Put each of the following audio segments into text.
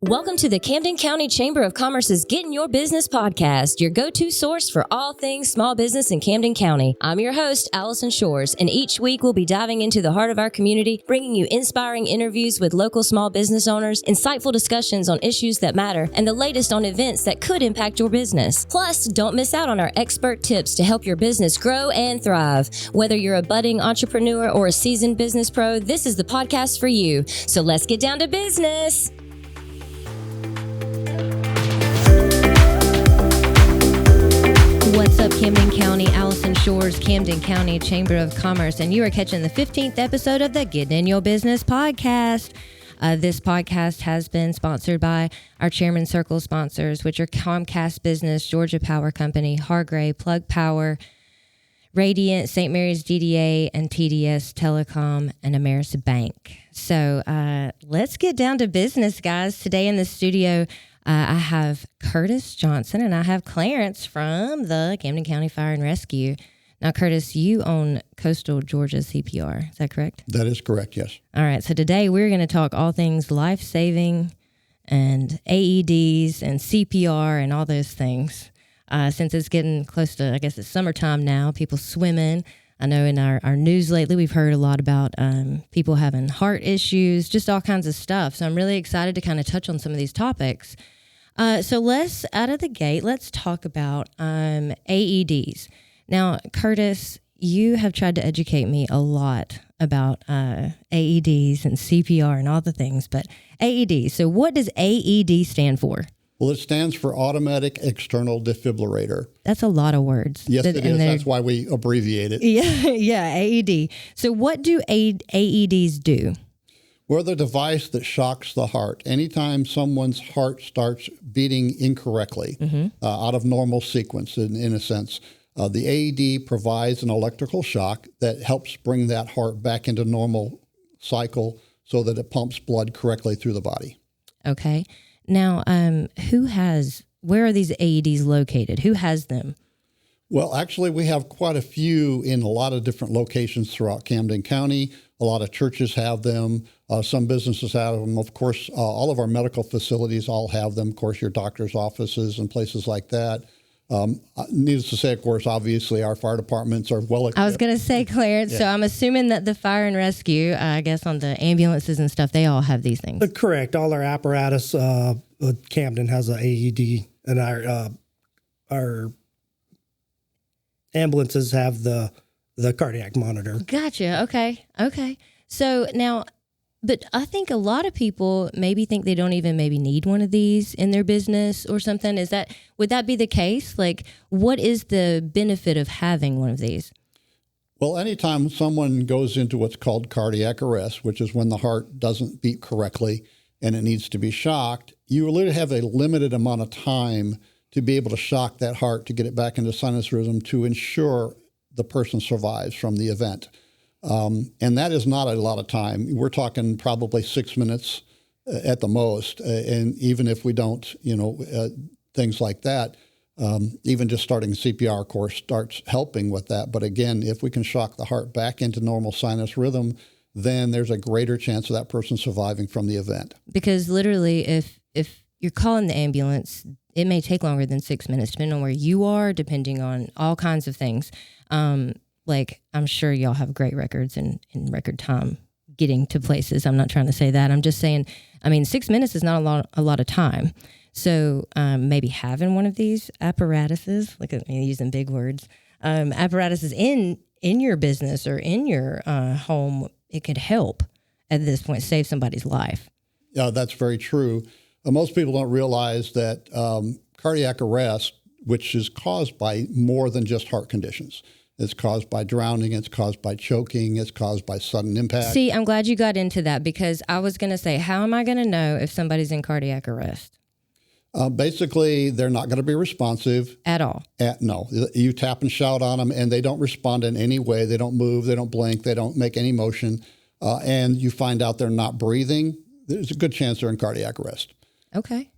Welcome to the Camden County Chamber of Commerce's Get in Your Business podcast, your go-to source for all things small business in Camden County. I'm your host, Allison Shores, and each week we'll be diving into the heart of our community, bringing you inspiring interviews with local small business owners, insightful discussions on issues that matter, and the latest on events that could impact your business. Plus, don't miss out on our expert tips to help your business grow and thrive. Whether you're a budding entrepreneur or a seasoned business pro, this is the podcast for you. So let's get down to business. What's up, Camden County? Allison Shores, Camden County Chamber of Commerce, and you are catching the 15th episode of the Get in Your Business podcast. This podcast has been sponsored by our Chairman Circle sponsors, which are Comcast Business, Georgia Power Company, Hargray, Plug Power, Radiant, St. Mary's DDA, and TDS Telecom, and Ameris Bank. So let's get down to business, guys. Today in the studio, I have Curtis Johnson and I have Clarence from the Camden County Fire and Rescue. Now, Curtis, you own Coastal Georgia CPR. Is that correct? That is correct, yes. All right. So today we're going to talk all things life-saving and AEDs and CPR and all those things. Since it's getting close to, I guess it's summertime now, people swimming. I know in our news lately, we've heard a lot about people having heart issues, just all kinds of stuff. So I'm really excited to kind of touch on some of these topics. So out of the gate, let's talk about AEDs. Now, Curtis, you have tried to educate me a lot about AEDs and CPR and all the things, but AEDs. So what does AED stand for? Well, it stands for Automatic External Defibrillator. That's a lot of words. Yes, it is. That's why we abbreviate it. Yeah, AED. So what do AEDs do? We're the device that shocks the heart. Anytime someone's heart starts beating incorrectly, out of normal sequence, in a sense, the AED provides an electrical shock that helps bring that heart back into normal cycle so that it pumps blood correctly through the body. Okay. Now, where are these AEDs located? Who has them? Well, actually, we have quite a few in a lot of different locations throughout Camden County. A lot of churches have them. Some businesses have them. Of course, all of our medical facilities all have them. Of course, your doctor's offices and places like that. Needless to say, of course, obviously, our fire departments are well equipped. I was going to say, Clarence, so I'm assuming that the fire and rescue, I guess on the ambulances and stuff, they all have these things. Correct. All our apparatus, Camden has an AED, and our ambulances have the cardiac monitor. Gotcha. Okay. So now, but I think a lot of people maybe think they don't even maybe need one of these in their business or something. Would that be the case? Like, what is the benefit of having one of these? Well, anytime someone goes into what's called cardiac arrest, which is when the heart doesn't beat correctly and it needs to be shocked, you literally have a limited amount of time to be able to shock that heart to get it back into sinus rhythm to ensure the person survives from the event. And that is not a lot of time. We're talking probably 6 minutes at the most. And even if we don't, things like that, even just starting CPR course starts helping with that. But again, if we can shock the heart back into normal sinus rhythm, then there's a greater chance of that person surviving from the event. Because literally, if you're calling the ambulance, it may take longer than 6 minutes, depending on where you are, depending on all kinds of things. Like, I'm sure y'all have great records in record time getting to places. I'm not trying to say that. I'm just saying, 6 minutes is not a lot of time. So maybe having one of these apparatuses, look at me using big words, apparatuses in your business or in your home, it could help at this point save somebody's life. Yeah, that's very true. Most people don't realize that cardiac arrest, which is caused by more than just heart conditions. It's caused by drowning. It's caused by choking. It's caused by sudden impact. See, I'm glad you got into that because I was going to say, how am I going to know if somebody's in cardiac arrest? Basically, they're not going to be responsive. At all? No. You tap and shout on them, and they don't respond in any way. They don't move. They don't blink. They don't make any motion. And you find out they're not breathing. There's a good chance they're in cardiac arrest. Okay.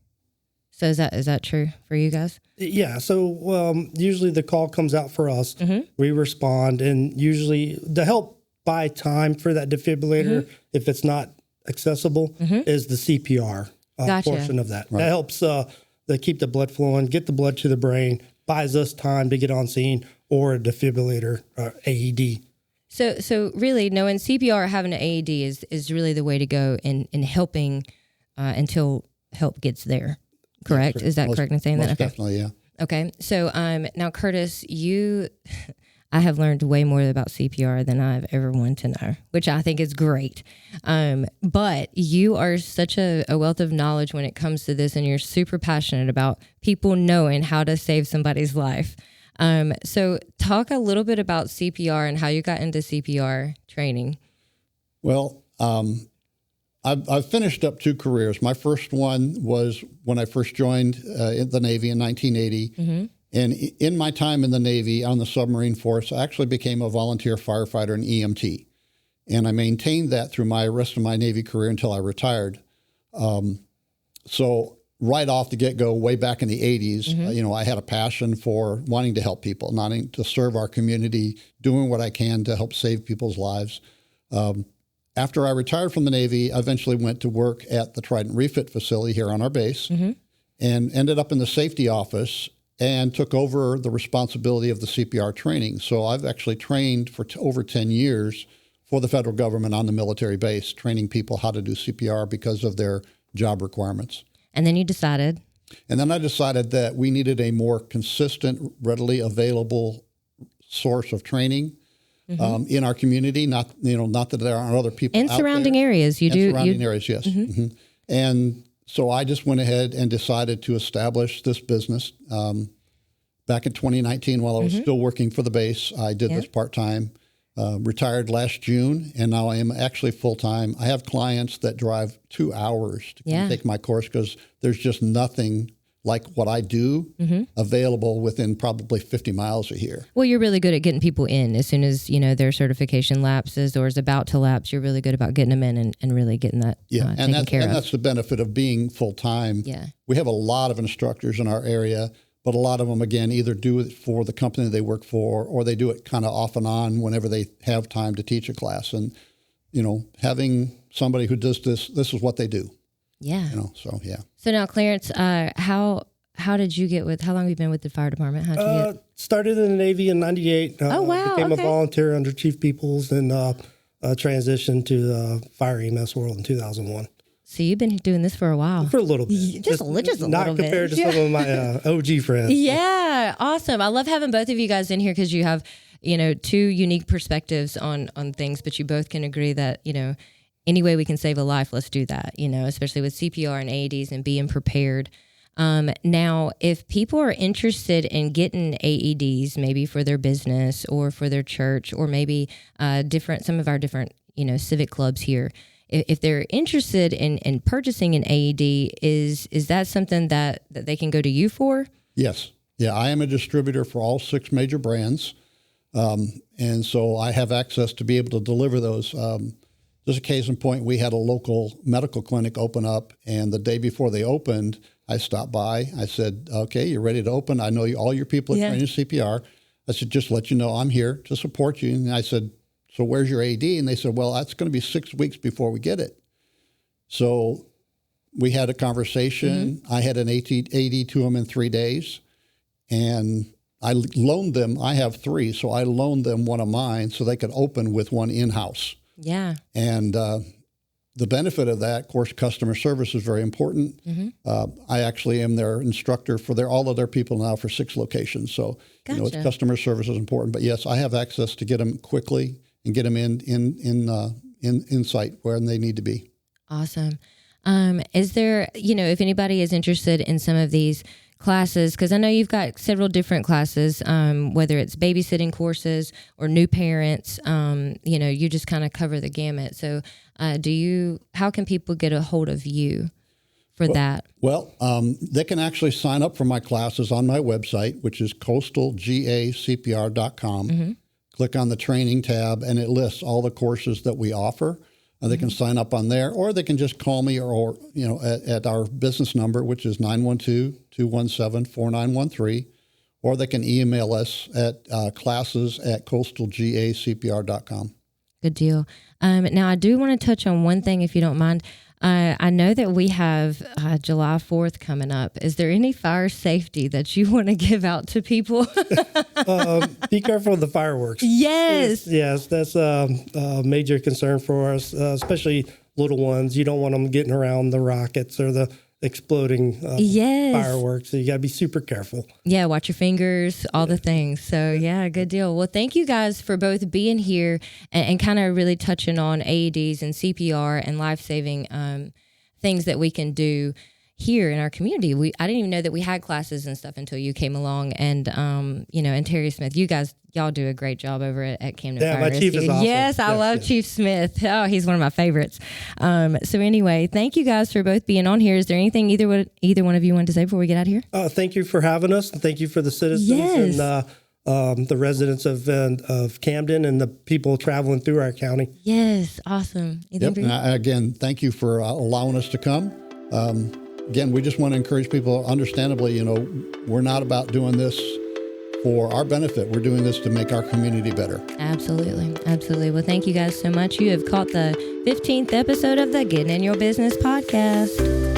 So is that true for you guys? Yeah. So usually the call comes out for us. Mm-hmm. We respond, and usually to help buy time for that defibrillator, if it's not accessible, is the CPR. portion of that. That helps to keep the blood flowing, get the blood to the brain, buys us time to get on scene, or a defibrillator or AED. So really, knowing CPR, having an AED is really the way to go in helping until help gets there. Correct? Is that correct in saying that? Okay. Definitely, yeah. Okay. So now, Curtis, I have learned way more about CPR than I've ever wanted to know, which I think is great. But you are such a wealth of knowledge when it comes to this, and you're super passionate about people knowing how to save somebody's life. So talk a little bit about CPR and how you got into CPR training. Well, I've finished up 2 careers. My first one was when I first joined in the Navy in 1980. Mm-hmm. And in my time in the Navy on the submarine force, I actually became a volunteer firefighter and EMT. And I maintained that through my rest of my Navy career until I retired. So right off the get-go, way back in the 80s, mm-hmm. I had a passion for wanting to help people, wanting to serve our community, doing what I can to help save people's lives. After I retired from the Navy, I eventually went to work at the Trident Refit facility here on our base, mm-hmm. and ended up in the safety office and took over the responsibility of the CPR training. So I've actually trained for over 10 years for the federal government on the military base, training people how to do CPR because of their job requirements. And then you decided? And then I decided that we needed a more consistent, readily available source of training in our community. Not that there aren't other people in out surrounding there. areas. Surrounding areas, yes. Mm-hmm. Mm-hmm. And so I just went ahead and decided to establish this business. Back in 2019, while I was still working for the base, I did this part-time. Retired last June, and now I am actually full-time. I have clients that drive 2 hours to come take my course because there's just nothing like what I do available within probably 50 miles of here. Well, you're really good at getting people in as soon as, their certification lapses or is about to lapse. You're really good about getting them in and really getting that taken care of. And that's the benefit of being full-time. Yeah. We have a lot of instructors in our area, but a lot of them, again, either do it for the company they work for or they do it kind of off and on whenever they have time to teach a class. And, having somebody who does this is what they do. Yeah. So, yeah. So now, Clarence, how did you get how long have you been with the fire department? How did you get? Started in the Navy in 98. Oh, wow. Became a volunteer under Chief Peoples and transitioned to the fire EMS world in 2001. So you've been doing this for a while. For a little bit. Just a not little bit. Not compared to some of my OG friends. Yeah, awesome. I love having both of you guys in here because you have, 2 unique perspectives on things, but you both can agree that, any way we can save a life, let's do that, especially with CPR and AEDs and being prepared. Now, if people are interested in getting AEDs, maybe for their business or for their church or maybe some of our different, civic clubs here, if they're interested in purchasing an AED, is that something that they can go to you for? Yes. Yeah, I am a distributor for all 6 major brands. And so I have access to be able to deliver those. Just a case in point, we had a local medical clinic open up, and the day before they opened, I stopped by. I said, okay, you're ready to open. I know all your people are training CPR. I said, just let you know I'm here to support you. And I said, so where's your AD? And they said, well, that's going to be 6 weeks before we get it. So we had a conversation. I had an AD to them in 3 days, and I loaned them. I have 3, so I loaned them one of mine so they could open with one in-house. Yeah. And the benefit of that, of course, customer service is very important. I actually am their instructor for all of their people now for 6 locations. So, Gotcha. Customer service is important. But yes, I have access to get them quickly and get them in sight where they need to be. Awesome. Is there, if anybody is interested in some of these classes, because I know you've got several different classes, whether it's babysitting courses or new parents, you just kind of cover the gamut. So how can people get a hold of you for that? Well, they can actually sign up for my classes on my website, which is coastalgacpr.com. Click on the training tab, and it lists all the courses that we offer. They can sign up on there, or they can just call me or at our business number, which is 912-217-4913, or they can email us at classes@coastalgacpr.com. Good deal. Now, I do want to touch on one thing, if you don't mind. I know that we have July 4th coming up. Is there any fire safety that you want to give out to people? Be careful of the fireworks. Yes. Yes, that's a major concern for us, especially little ones. You don't want them getting around the rockets or the exploding fireworks. So you got to be super careful. Yeah, watch your fingers, all the things. So, yeah, good deal. Well, thank you guys for both being here and kind of really touching on AEDs and CPR and life-saving things that we can do here in our community. I didn't even know that we had classes and stuff until you came along. And, and Terry Smith, y'all do a great job over at Camden Fire my chief Rescue. is awesome. Yes, I love Chief Smith. Oh, he's one of my favorites. So anyway, thank you guys for both being on here. Is there anything either one of you want to say before we get out of here? Thank you for having us. And thank you for the citizens and the residents of Camden and the people traveling through our county. Yes, awesome. Yep. And again, thank you for allowing us to come. Again, we just want to encourage people, understandably, we're not about doing this for our benefit. We're doing this to make our community better. Absolutely. Absolutely. Well, thank you guys so much. You have caught the 15th episode of the Getting in Your Business podcast.